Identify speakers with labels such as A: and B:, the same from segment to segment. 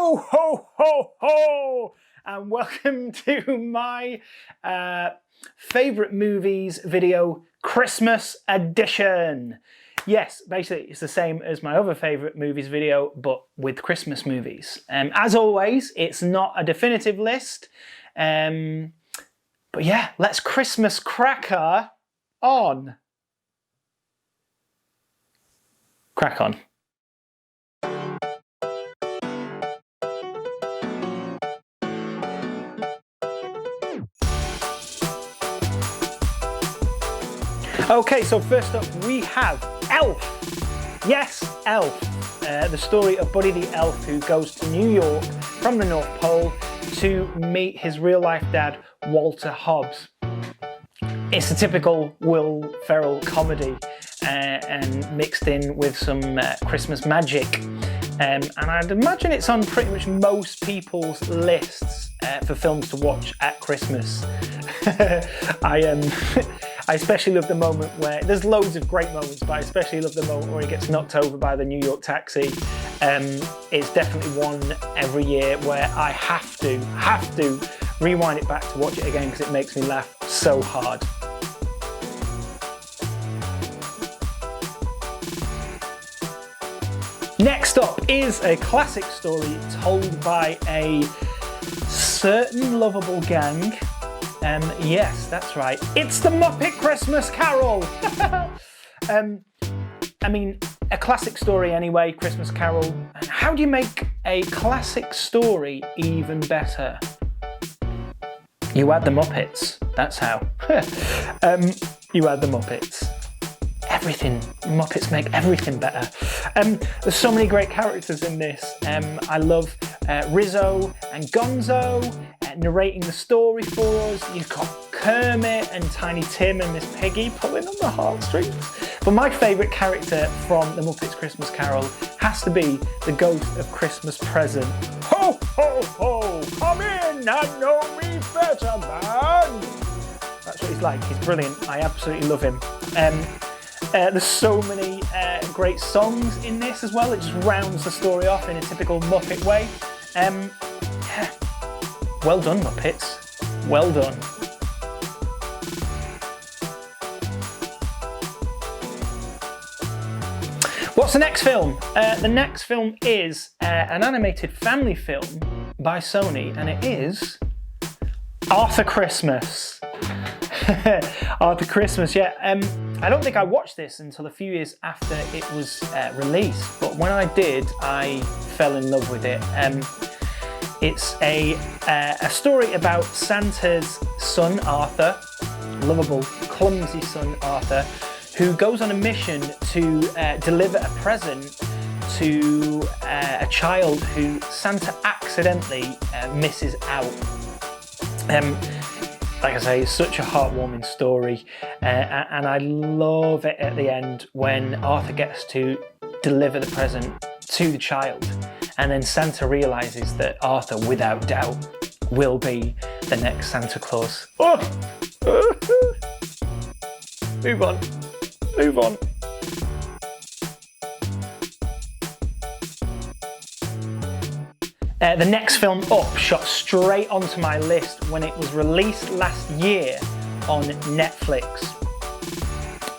A: Ho, ho, ho, ho! And welcome to my favourite movies video, Christmas edition. Yes, basically it's the same as my other favourite movies video, but with Christmas movies. As always, it's not a definitive list. But yeah, let's Christmas cracker on. Crack on. Okay, so first up we have Elf. Yes, Elf. The story of Buddy the Elf who goes to New York from the North Pole to meet his real life dad, Walter Hobbs. It's a typical Will Ferrell comedy and mixed in with some Christmas magic. And I'd imagine it's on pretty much most people's lists for films to watch at Christmas. I especially love the moment where, there's loads of great moments, but I especially love the moment where he gets knocked over by the New York taxi. It's definitely one every year where I have to rewind it back to watch it again because it makes me laugh so hard. Next up is a classic story told by a certain lovable gang. Yes, that's right. It's the Muppet Christmas Carol! I mean, a classic story anyway, Christmas Carol. And how do you make a classic story even better? You add the Muppets. That's how. You add the Muppets. Everything. Muppets make everything better. There's so many great characters in this. I love Rizzo and Gonzo narrating the story for us. You've got Kermit and Tiny Tim and Miss Piggy pulling on the heartstrings. But my favourite character from the Muppets Christmas Carol has to be the Ghost of Christmas Present. Ho, ho, ho! Come in and know me better, man! That's what he's like. He's brilliant. I absolutely love him. There's so many great songs in this as well. It just rounds the story off in a typical Muppet way. Well done, Muppets. Well done. What's the next film? The next film is an animated family film by Sony, and it is Arthur Christmas. Arthur Christmas, yeah. I don't think I watched this until a few years after it was released, but when I did, I fell in love with it. It's a story about Santa's son, Arthur, lovable, clumsy son, Arthur, who goes on a mission to deliver a present to a child who Santa accidentally misses out. Like I say, it's such a heartwarming story, and I love it at the end when Arthur gets to deliver the present to the child, and then Santa realises that Arthur, without doubt, will be the next Santa Claus. Oh! Move on. Move on. The next film up shot straight onto my list when it was released last year on Netflix.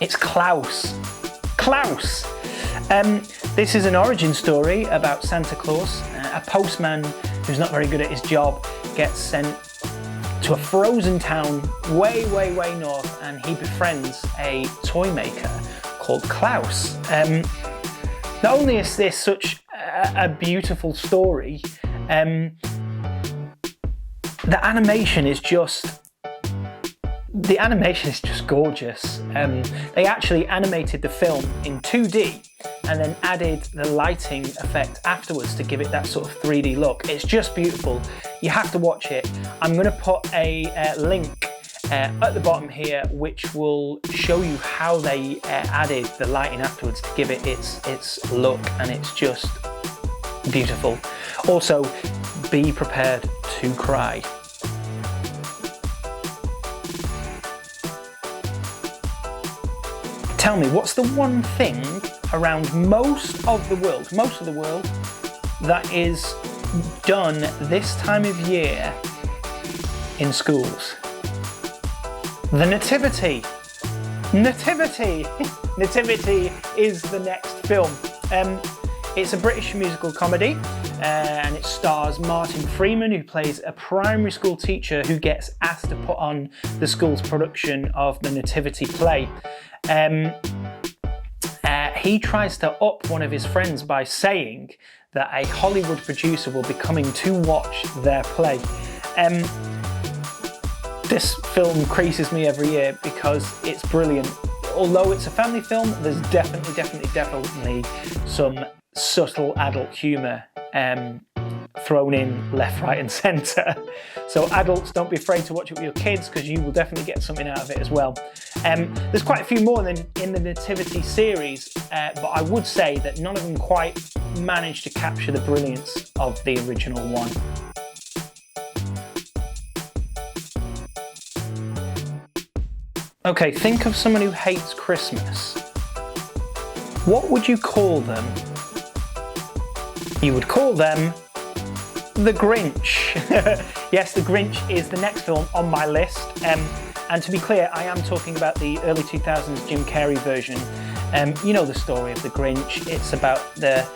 A: It's Klaus. Klaus! This is an origin story about Santa Claus. A postman who's not very good at his job gets sent to a frozen town way, way, way north, and he befriends a toy maker called Klaus. Not only is this such a beautiful story, the animation is just gorgeous. They actually animated the film in 2D and then added the lighting effect afterwards to give it that sort of 3D look. It's just beautiful. You have to watch it. I'm going to put a link at the bottom here which will show you how they added the lighting afterwards to give it its look, and it's just beautiful. Also, be prepared to cry. Tell me, what's the one thing around most of the world that is done this time of year in schools? The Nativity. Nativity! Nativity is the next film. It's a British musical comedy, and it stars Martin Freeman, who plays a primary school teacher who gets asked to put on the school's production of the Nativity play. He tries to up one of his friends by saying that a Hollywood producer will be coming to watch their play. This film creases me every year because it's brilliant. Although it's a family film, there's definitely some subtle adult humour thrown in left, right and centre. So adults, don't be afraid to watch it with your kids because you will definitely get something out of it as well. There's quite a few more in the Nativity series, but I would say that none of them quite managed to capture the brilliance of the original one. Okay, think of someone who hates Christmas. What would you call them? You would call them The Grinch. Yes, The Grinch is the next film on my list. And to be clear, I am talking about the early 2000s Jim Carrey version. You know the story of The Grinch. It's about the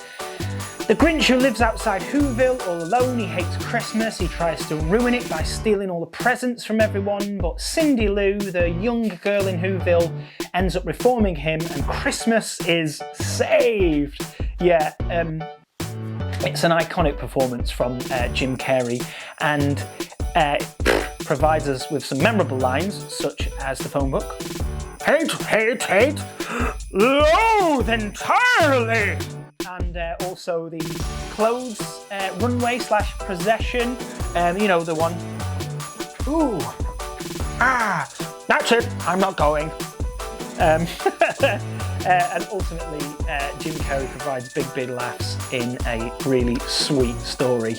A: Grinch who lives outside Whoville all alone. He hates Christmas. He tries to ruin it by stealing all the presents from everyone. But Cindy Lou, the young girl in Whoville, ends up reforming him and Christmas is saved. Yeah, it's an iconic performance from Jim Carrey and provides us with some memorable lines such as the phone book. Hate, hate, hate, loathe entirely! And also the clothes runway / procession, you know, the one. Ooh, that's it, I'm not going. And ultimately, Jim Carrey provides big laughs in a really sweet story.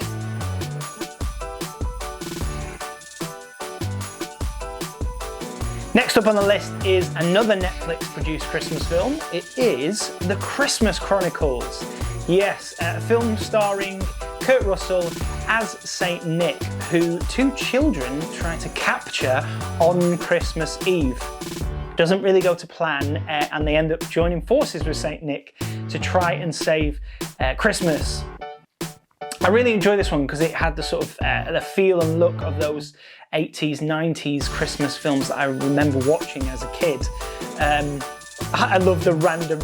A: Next up on the list is another Netflix-produced Christmas film. It is The Christmas Chronicles. Yes, a film starring Kurt Russell as Saint Nick, who two children try to capture on Christmas Eve. Doesn't really go to plan, and they end up joining forces with Saint Nick to try and save Christmas. I really enjoy this one because it had the sort of the feel and look of those 80s, 90s Christmas films that I remember watching as a kid. I love the random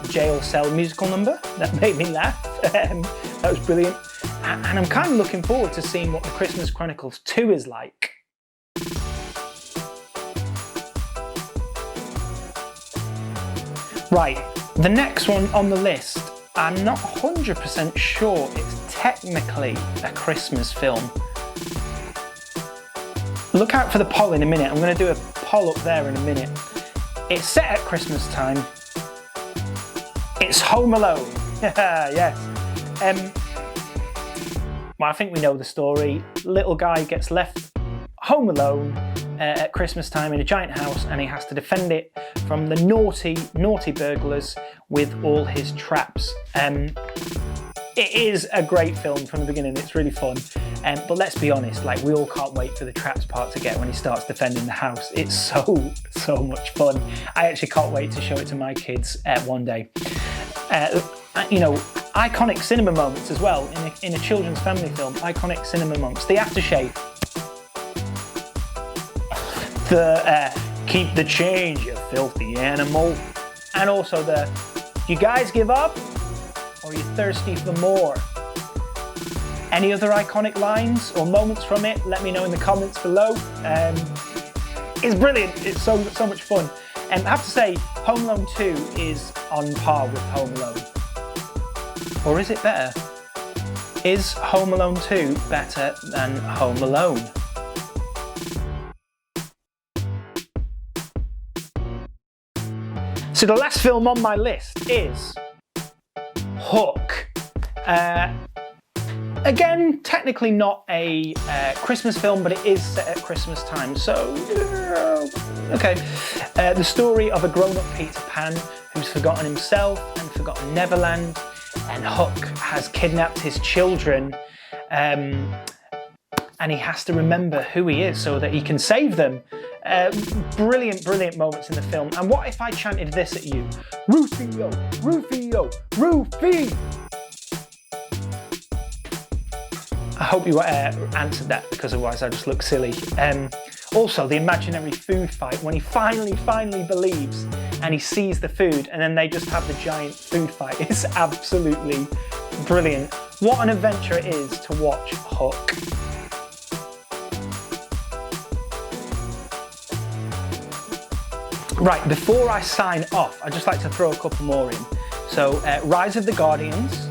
A: jail cell musical number. That made me laugh. That was brilliant. And I'm kind of looking forward to seeing what The Christmas Chronicles 2 is like. Right, the next one on the list, I'm not 100% sure it's technically a Christmas film. Look out for the poll in a minute. I'm going to do a poll up there in a minute. It's set at Christmas time. It's Home Alone. Yes. Well, I think we know the story. Little guy gets left home alone at Christmas time in a giant house, and he has to defend it from the naughty burglars with all his traps. It is a great film from the beginning. It's really fun. But let's be honest, like, we all can't wait for the traps part to get when he starts defending the house. It's so much fun. I actually can't wait to show it to my kids one day. You know, iconic cinema moments as well in a children's family film. Iconic cinema moments. The aftershave. The keep the change, you filthy animal. And also the, do you guys give up? Or are you thirsty for more? Any other iconic lines or moments from it? Let me know in the comments below. It's brilliant. It's so much fun. I have to say, Home Alone 2 is on par with Home Alone. Or is it better? Is Home Alone 2 better than Home Alone? So the last film on my list is Hook. Again, technically not a Christmas film, but it is set at Christmas time, so okay. The story of a grown-up Peter Pan who's forgotten himself and forgotten Neverland. and Hook has kidnapped his children, and he has to remember who he is so that he can save them. Brilliant, brilliant moments in the film. And what if I chanted this at you? Rufio, Rufio, Rufy! I hope you answered that, because otherwise I just look silly. Also, the imaginary food fight, when he finally believes and he sees the food, and then they just have the giant food fight. It's absolutely brilliant. What an adventure it is to watch Hook. Right, before I sign off, I'd just like to throw a couple more in. So, Rise of the Guardians,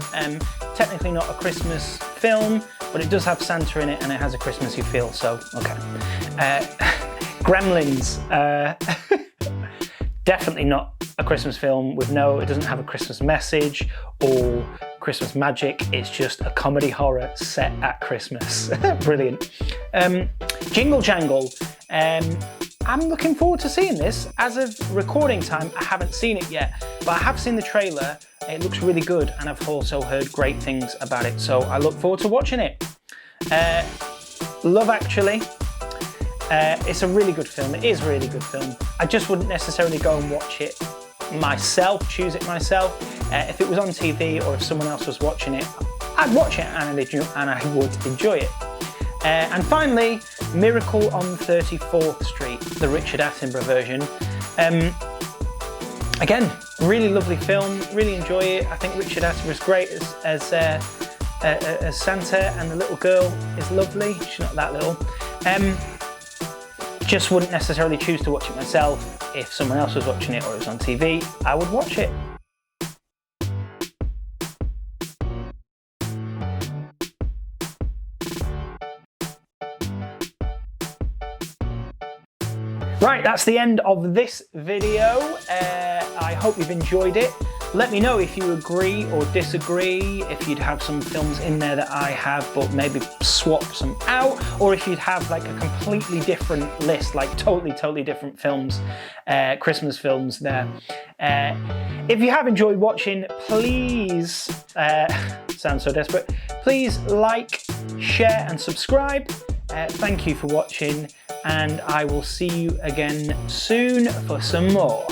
A: technically not a Christmas film, but it does have Santa in it and it has a Christmassy feel, so okay. Gremlins, definitely not a Christmas film it doesn't have a Christmas message or Christmas magic, it's just a comedy horror set at Christmas. Brilliant. Jingle Jangle, I'm looking forward to seeing this. As of recording time, I haven't seen it yet, but I have seen the trailer. It looks really good, and I've also heard great things about it, so I look forward to watching it. Love Actually. It's a really good film. It is a really good film. I just wouldn't necessarily go and watch it myself, choose it myself. If it was on TV or if someone else was watching it, I'd watch it and I would enjoy it. And finally, Miracle on 34th Street, the Richard Attenborough version. Again, really lovely film, really enjoy it. I think Richard Attenborough's great as Santa, and the little girl is lovely. She's not that little. Just wouldn't necessarily choose to watch it myself. If someone else was watching it or it was on TV, I would watch it. Right, that's the end of this video. I hope you've enjoyed it. Let me know if you agree or disagree, if you'd have some films in there that I have but maybe swap some out, or if you'd have like a completely different list, like totally different films, Christmas films there. If you have enjoyed watching, please, sounds so desperate, please like, share and subscribe. Thank you for watching, and I will see you again soon for some more.